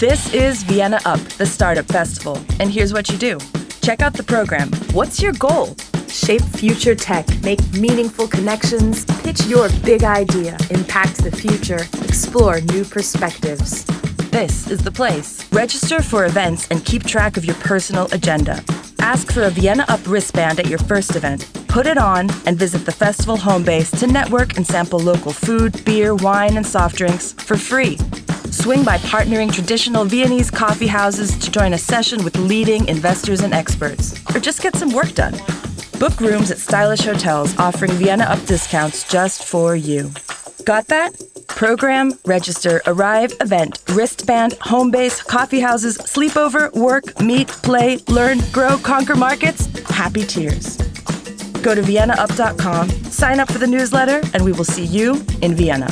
This is ViennaUP, the startup festival, and here's what you do. Check out the program. What's your goal? Shape future tech, make meaningful connections, pitch your big idea, impact the future, explore new perspectives. This is the place. Register for events and keep track of your personal agenda. Ask for a ViennaUP wristband at your first event. Put it on and visit the festival home base to network and sample local food, beer, wine, and soft drinks for free. Swing by partnering traditional Viennese coffee houses to join a session with leading investors and experts, or just get some work done. Book rooms at stylish hotels offering ViennaUP discounts just for you. Got that? Program, register, arrive, event, wristband, home base, coffee houses, sleepover, work, meet, play, learn, grow, conquer markets. Happy tears. Go to ViennaUP.com, sign up for the newsletter, and we will see you in Vienna.